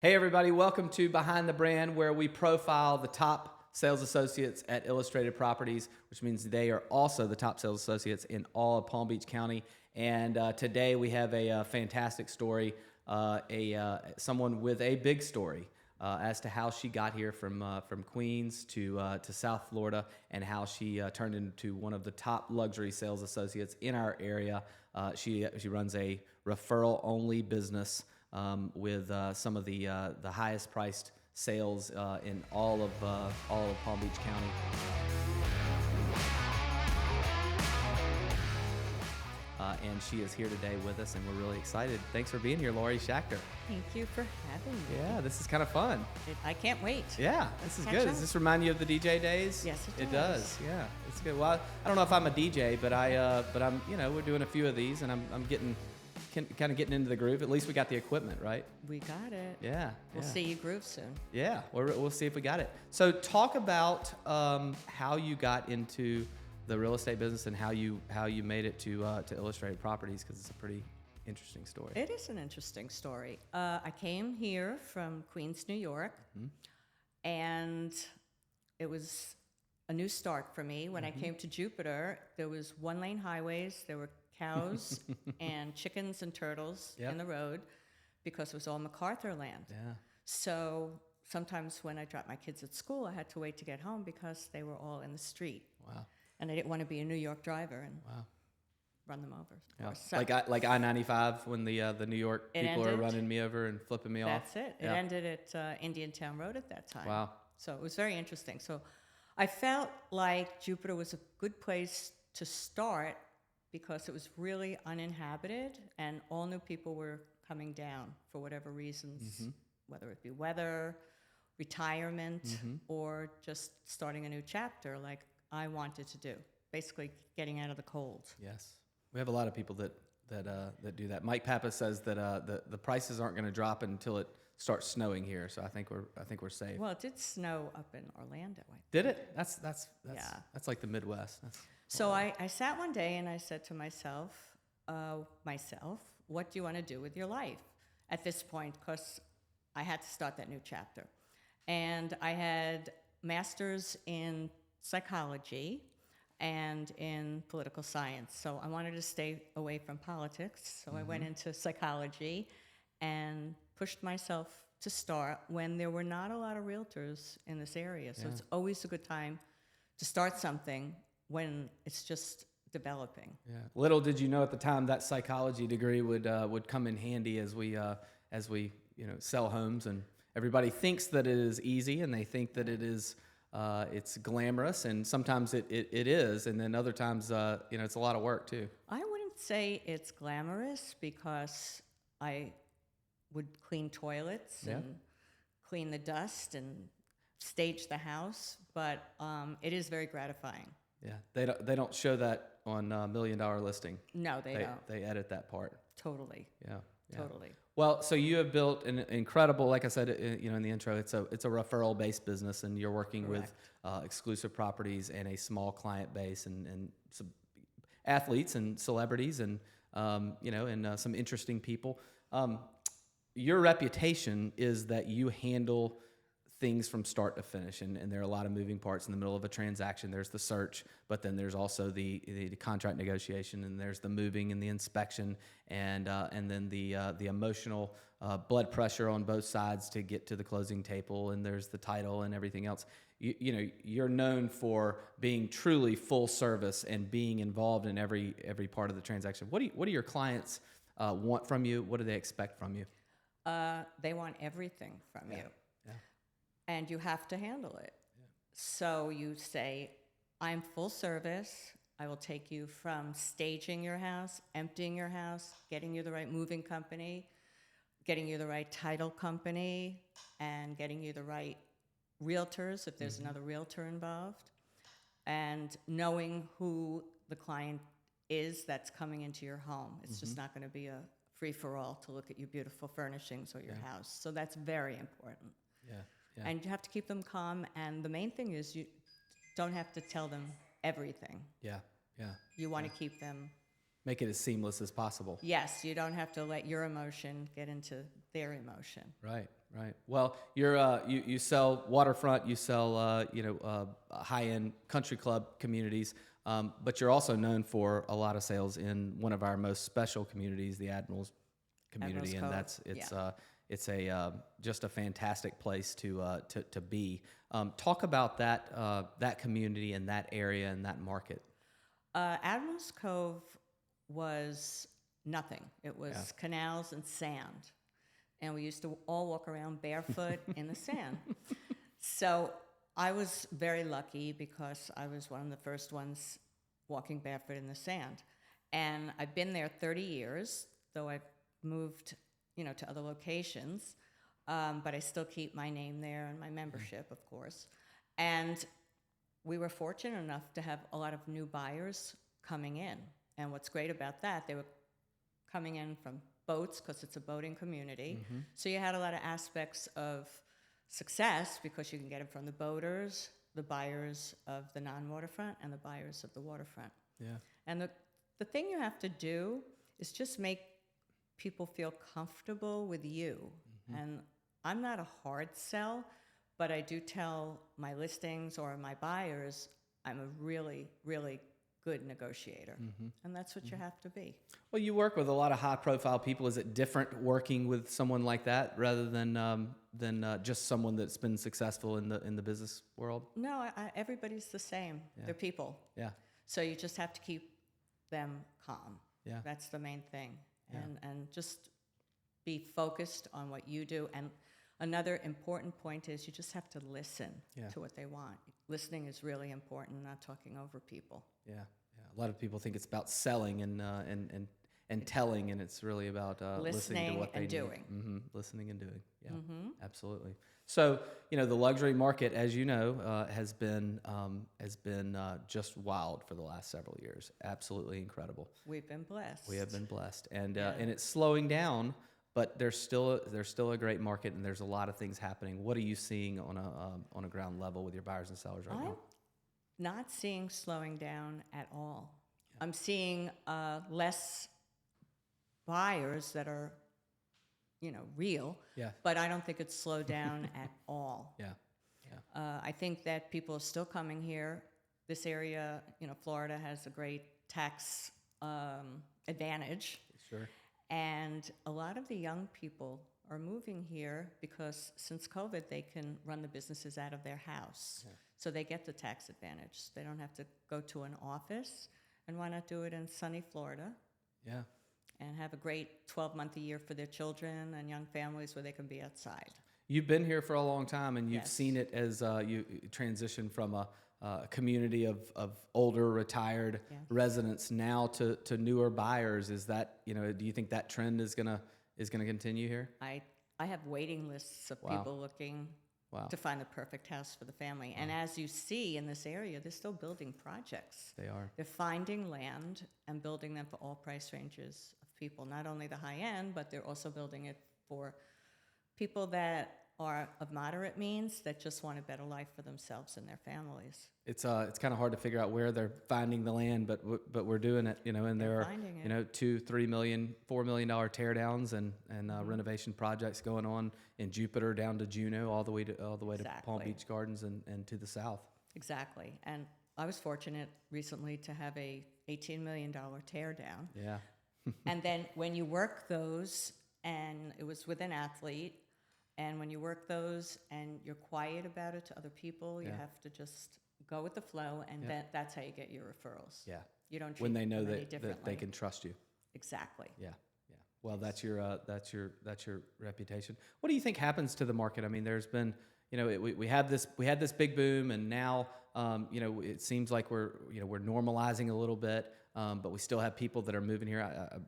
Hey everybody, welcome to Behind the Brand, where we profile the top sales associates at Illustrated Properties, which means they are also the top sales associates in all of Palm Beach County. And today we have a fantastic story, someone with a big story as to how she got here from Queens to South Florida, and how she turned into one of the top luxury sales associates in our area. She runs a referral-only business with some of the highest priced sales in all of Palm Beach County. And she is here today with us, and we're really excited. Thanks for being here, Lori Schacter. Thank you for having me. Yeah, this is kind of fun. I can't wait. Yeah, this is Catch good. up. Does this remind you of the DJ days? Yes, It does. Yeah, it's good. Well, I don't know if I'm a DJ, but I'm, we're doing a few of these, and I'm getting kind of getting into the groove. At least we got the equipment, right? We got it. Yeah. We'll see you groove soon. Yeah, we'll see if we got it. So talk about how you got into the real estate business and how you made it to Illustrated Properties, because it's a pretty interesting story. It is an interesting story. I came here from Queens, New York, and it was a new start for me. When I came to Jupiter, there was one-lane highways. There were cows and chickens and turtles in the road because it was all MacArthur land. Yeah. So sometimes when I dropped my kids at school, I had to wait to get home because they were all in the street. Wow. And I didn't want to be a New York driver and run them over. Yeah. So Like I-95 when the New York people are ended. running me over and flipping me off. That's it. It Yeah. ended at Indiantown Road at that time. Wow. So it was very interesting. So I felt like Jupiter was a good place to start because it was really uninhabited and all new people were coming down for whatever reasons, whether it be weather, retirement, or just starting a new chapter like I wanted to do. Basically getting out of the cold. Yes. We have a lot of people that do that. Mike Pappas says that the prices aren't going to drop until it starts snowing here. So I think we're safe. Well, it did snow up in Orlando. Did it? That's Yeah. That's like the Midwest. So I sat one day and I said to myself, what do you want to do with your life at this point? Because I had to start that new chapter. And I had masters in psychology and in political science. So I wanted to stay away from politics. So I went into psychology and pushed myself to start when there were not a lot of realtors in this area. So it's always a good time to start something when it's just developing. Yeah. Little did you know at the time that psychology degree would come in handy as we sell homes, and everybody thinks that it is easy and they think that it is it's glamorous, and sometimes it is, and then other times it's a lot of work too. I wouldn't say it's glamorous because I would clean toilets and clean the dust and stage the house, but it is very gratifying. Yeah, they don't show that on $1 Million Listing. No, they don't. They edit that part. Totally. Yeah. Totally. Well, so you have built an incredible, like I said, in the intro, it's a referral-based business, and you're working with exclusive properties and a small client base, and some athletes and celebrities, and and some interesting people. Your reputation is that you handle things from start to finish, and there are a lot of moving parts in the middle of a transaction. There's the search, but then there's also the contract negotiation, and there's the moving and the inspection, and then the emotional blood pressure on both sides to get to the closing table, and there's the title and everything else. You're known for being truly full service and being involved in every part of the transaction. What do your clients want from you? What do they expect from you? They want everything from you. Yeah. And you have to handle it. Yeah. So you say, I'm full service. I will take you from staging your house, emptying your house, getting you the right moving company, getting you the right title company, and getting you the right realtors if there's another realtor involved, and knowing who the client is that's coming into your home. It's just not going to be a free-for-all to look at your beautiful furnishings or your house. So that's very important. Yeah. And you have to keep them calm, and the main thing is you don't have to tell them everything. Yeah. You want to keep them Make it as seamless as possible. Yes, you don't have to let your emotion get into their emotion. Right. Right. Well, you sell waterfront, you sell high-end country club communities, but you're also known for a lot of sales in one of our most special communities, the Admirals community, and Cove, it's a just a fantastic place to be. Talk about that community and that area and that market. Admirals Cove was nothing. It was canals and sand. And we used to all walk around barefoot in the sand. So I was very lucky because I was one of the first ones walking barefoot in the sand. And I've been there 30 years, though I've moved, to other locations. But I still keep my name there and my membership, of course. And we were fortunate enough to have a lot of new buyers coming in. And what's great about that, they were coming in from boats because it's a boating community. So you had a lot of aspects of success because you can get them from the boaters, the buyers of the non-waterfront, and the buyers of the waterfront. Yeah. And the thing you have to do is just make people feel comfortable with you. And I'm not a hard sell, but I do tell my listings or my buyers I'm a really, really good negotiator. And that's what you have to be. Well, you work with a lot of high-profile people. Is it different working with someone like that rather than just someone that's been successful in the business world? No, everybody's the same. They're people. Yeah. So you just have to keep them calm. Yeah. That's the main thing. Yeah. And just be focused on what you do. And another important point is you just have to listen to what they want. Listening is really important, not talking over people. Yeah. A lot of people think it's about selling and telling, and it's really about listening to what they and need. doing. Listening and doing. Yeah, absolutely. So the luxury market, as you know, has been just wild for the last several years. Absolutely incredible. We've been blessed. We have been blessed, and it's slowing down, but there's still a great market, and there's a lot of things happening. What are you seeing on a ground level with your buyers and sellers right now? Not seeing slowing down at all. I'm seeing less buyers that are, real. Yeah. But I don't think it's slowed down at all. Yeah. I think that people are still coming here. This area, Florida has a great tax advantage. Sure. And a lot of the young people are moving here because since COVID, they can run the businesses out of their house. Yeah. So they get the tax advantage. They don't have to go to an office. And why not do it in sunny Florida? Yeah. And have a great 12-month a year for their children and young families where they can be outside. You've been here for a long time, and you've Yes. seen it as you transition from a community of older retired Yes. residents now to newer buyers. Is that do you think that trend is gonna continue here? I have waiting lists of Wow. people looking Wow. to find the perfect house for the family. And as you see in this area, they're still building projects. They are. They're finding land and building them for all price ranges of people, not only the high end, but they're also building it for people that are of moderate means that just want a better life for themselves and their families. It's kind of hard to figure out where they're finding the land, but we're doing it, and there are finding it. $2, $3 million, $4 million teardowns and renovation projects going on in Jupiter down to Juneau, all the way to Palm Exactly. Beach Gardens and to the south. Exactly. And I was fortunate recently to have a $18 million tear down. Yeah. And then when you work those, and it was with an athlete, and when you work those and you're quiet about it to other people, you Yeah. have to just go with the flow, and that's how you get your referrals. Yeah. You don't treat When they know them any that differently. they can trust you. Exactly. Yeah. Well, that's your reputation. What do you think happens to the market? I mean, there's been, we had this big boom, and now, it seems like we're normalizing a little bit, but we still have people that are moving here. I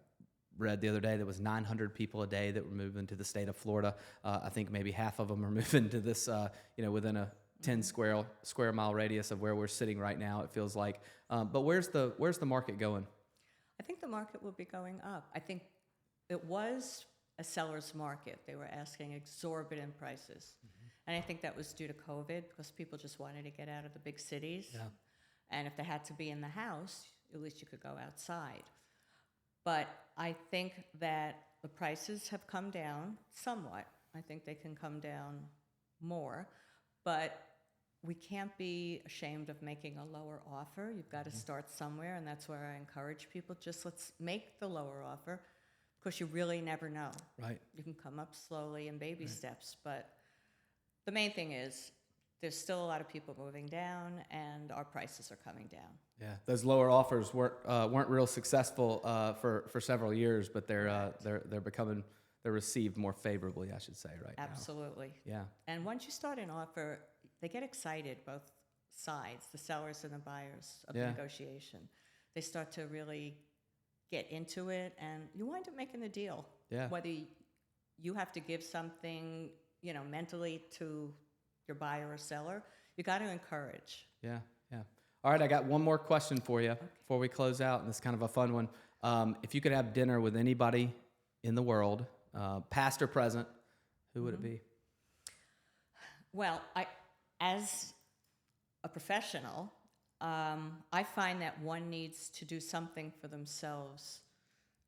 read the other day that was 900 people a day that were moving to the state of Florida. I think maybe half of them are moving to this, within a 10 square mile radius of where we're sitting right now. It feels like, but where's the market going? I think the market will be going up. I think it was a seller's market. They were asking exorbitant prices. And I think that was due to COVID because people just wanted to get out of the big cities. Yeah. And if they had to be in the house, at least you could go outside. But I think that the prices have come down somewhat. I think they can come down more, but we can't be ashamed of making a lower offer. You've got to start somewhere, and that's where I encourage people, just let's make the lower offer, because you really never know. Right. You can come up slowly in baby steps, but the main thing is there's still a lot of people moving down, and our prices are coming down. Yeah, those lower offers weren't real successful for several years, but they're received more favorably, I should say, right now. Absolutely. Yeah. And once you start an offer, they get excited, both sides, the sellers and the buyers of the negotiation. They start to really get into it, and you wind up making the deal. Yeah. Whether you have to give something, mentally to your buyer or seller, you got to encourage. Yeah, yeah. All right, I got one more question for you before we close out, and it's kind of a fun one. If you could have dinner with anybody in the world, past or present, who would it be? Well, as a professional, I find that one needs to do something for themselves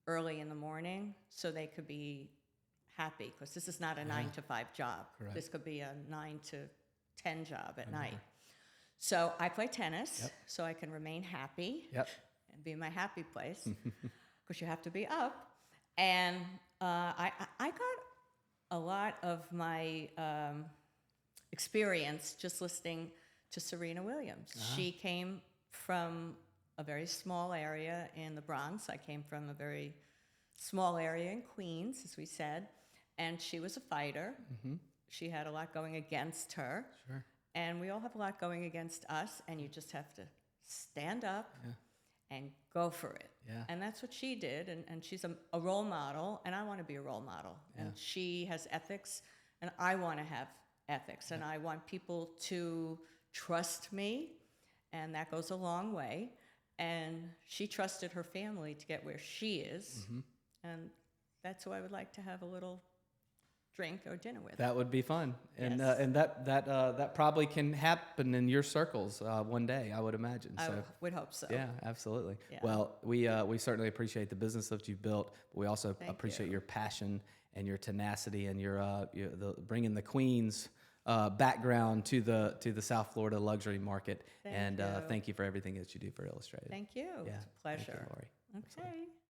early in the morning so they could be happy, because this is not a 9-to-5 job. Correct. This could be a 9 to 10 job at night. So I play tennis so I can remain happy and be in my happy place, because you have to be up. And I got a lot of my experience just listening to Serena Williams. She came from a very small area in the Bronx. I came from a very small area in Queens, as we said, and she was a fighter. She had a lot going against her. Sure. And we all have a lot going against us, and you just have to stand up and go for it. Yeah. And that's what she did, and she's a role model, and I want to be a role model. And she has ethics, and I want to have ethics, and I want people to trust me, and that goes a long way. And she trusted her family to get where she is, and that's who I would like to have a little drink or dinner with. That would be fun, and Yes. and that probably can happen in your circles one day, I would imagine. I So would hope so. yeah, absolutely. Yeah. Well, we certainly appreciate the business that you've built, but we also Thank appreciate you. your passion and your tenacity and your bringing the Queens background to the South Florida luxury market. Thank and you. thank you for everything that you do for Illustrated. Thank you. Yeah, It's a thank you, pleasure. Lori. Okay.